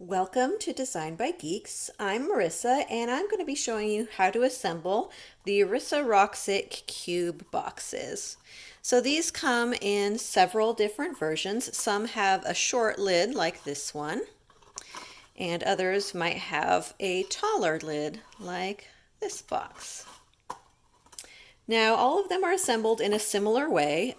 Welcome to Design by Geeks. I'm Marissa and I'm going to be showing you how to assemble the Arissa Roxic cube boxes. So these come in several different versions. Some have a short lid like this one, and others might have a taller lid like this box. Now, all of them are assembled in a similar way.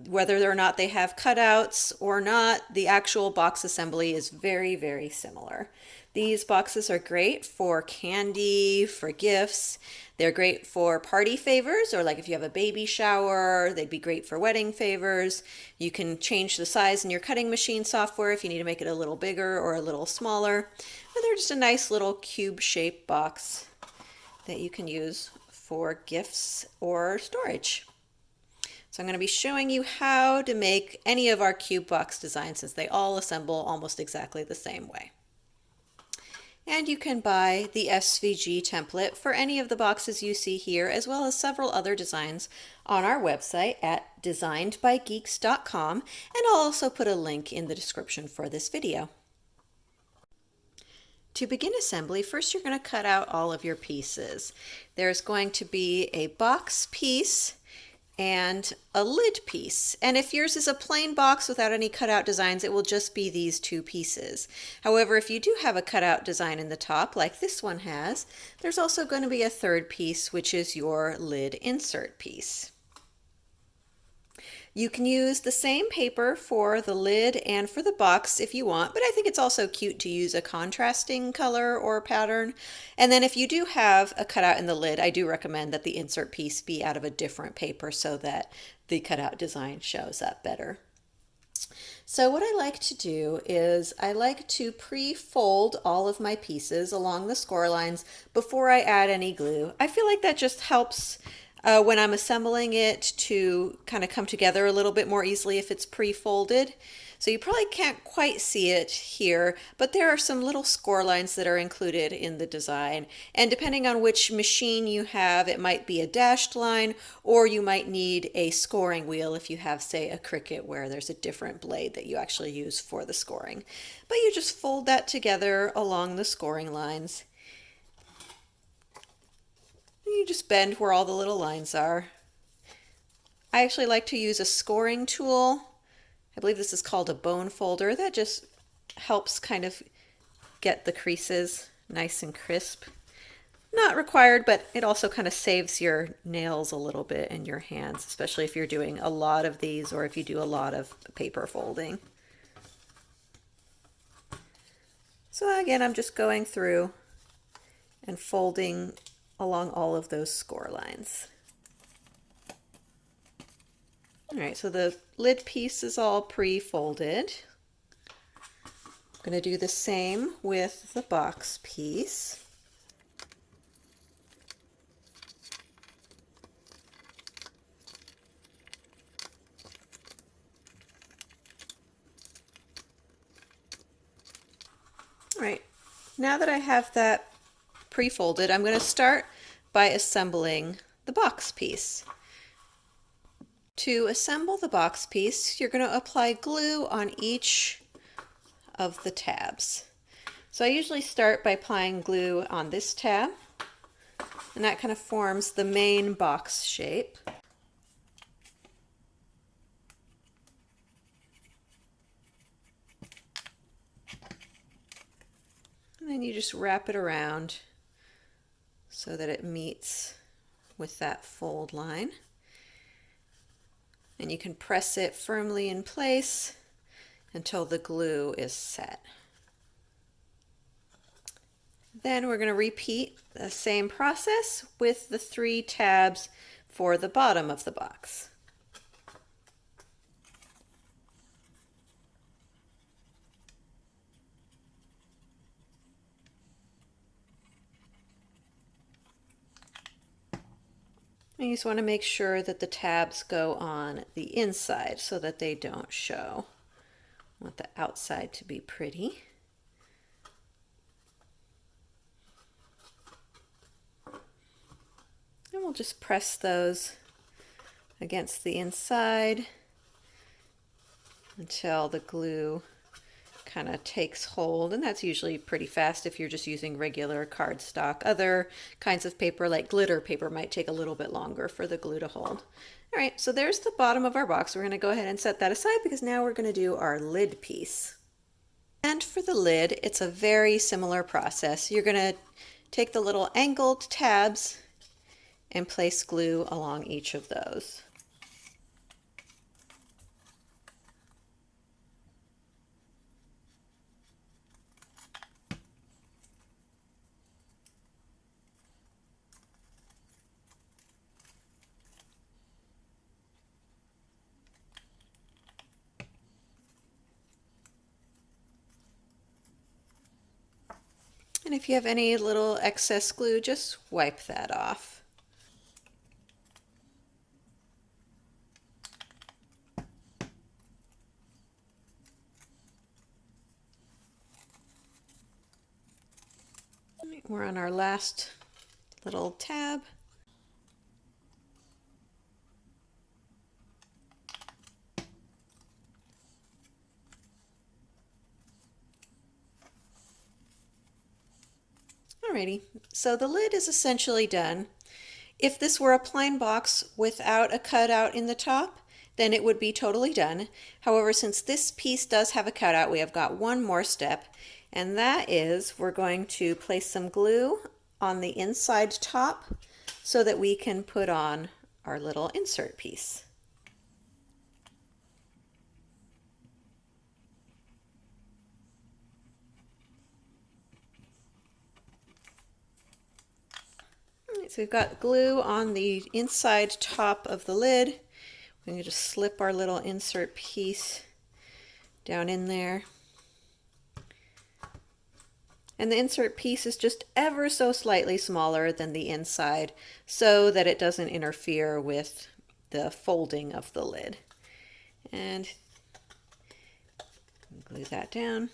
Whether or not they have cutouts or not, the actual box assembly is very, very similar. These boxes are great for candy, for gifts. They're great for party favors, or like if you have a baby shower, they'd be great for wedding favors. You can change the size in your cutting machine software if you need to make it a little bigger or a little smaller. But they're just a nice little cube-shaped box that you can use for gifts or storage. So I'm going to be showing you how to make any of our cube box designs, since they all assemble almost exactly the same way. And you can buy the SVG template for any of the boxes you see here, as well as several other designs on our website at designedbygeeks.com, and I'll also put a link in the description for this video. To begin assembly, first you're going to cut out all of your pieces. There's going to be a box piece and a lid piece. And if yours is a plain box without any cutout designs, it will just be these two pieces. However, if you do have a cutout design in the top, like this one has, there's also going to be a third piece, which is your lid insert piece. You can use the same paper for the lid and for the box if you want, but I think it's also cute to use a contrasting color or pattern. And then if you do have a cutout in the lid, I do recommend that the insert piece be out of a different paper so that the cutout design shows up better. So what I like to do is I like to pre-fold all of my pieces along the score lines before I add any glue. I feel like that just helps when I'm assembling it to kind of come together a little bit more easily if it's pre-folded. So you probably can't quite see it here, but there are some little score lines that are included in the design. And depending on which machine you have, it might be a dashed line, or you might need a scoring wheel if you have, say, a Cricut where there's a different blade that you actually use for the scoring. But you just fold that together along the scoring lines. You just bend where all the little lines are. I actually like to use a scoring tool. I believe this is called a bone folder. That just helps kind of get the creases nice and crisp. Not required, but it also kind of saves your nails a little bit in your hands, especially if you're doing a lot of these or if you do a lot of paper folding. So again, I'm just going through and folding along all of those score lines. All right, so the lid piece is all pre-folded. I'm going to do the same with the box piece. All right, now that I have that pre-folded, I'm going to start by assembling the box piece. To assemble the box piece, you're going to apply glue on each of the tabs. So I usually start by applying glue on this tab, and that kind of forms the main box shape. And then you just wrap it around so that it meets with that fold line. And you can press it firmly in place until the glue is set. Then we're going to repeat the same process with the 3 tabs for the bottom of the box. You just want to make sure that the tabs go on the inside so that they don't show. I want the outside to be pretty. And we'll just press those against the inside until the glue kind of takes hold, and that's usually pretty fast if you're just using regular cardstock. Other kinds of paper like glitter paper might take a little bit longer for the glue to hold. All right, so there's the bottom of our box. We're going to go ahead and set that aside because now we're going to do our lid piece. And for the lid, it's a very similar process. You're going to take the little angled tabs and place glue along each of those. And if you have any little excess glue, just wipe that off. We're on our last little tab. Alrighty, so the lid is essentially done. If this were a plain box without a cutout in the top, then it would be totally done. However, since this piece does have a cutout, we have got one more step, and that is we're going to place some glue on the inside top so that we can put on our little insert piece. So we've got glue on the inside top of the lid. We can just slip our little insert piece down in there. And the insert piece is just ever so slightly smaller than the inside so that it doesn't interfere with the folding of the lid. And glue that down.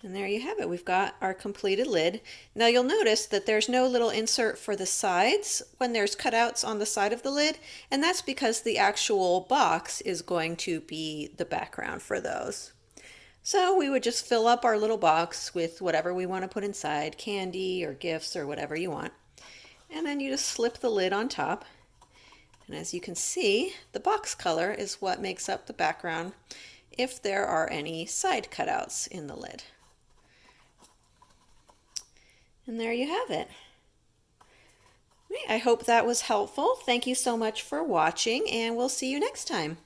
And there you have it. We've got our completed lid. Now you'll notice that there's no little insert for the sides when there's cutouts on the side of the lid, and that's because the actual box is going to be the background for those. So we would just fill up our little box with whatever we want to put inside, candy or gifts or whatever you want. And then you just slip the lid on top. And as you can see, the box color is what makes up the background if there are any side cutouts in the lid. And there you have it. I hope that was helpful. Thank you so much for watching, and we'll see you next time.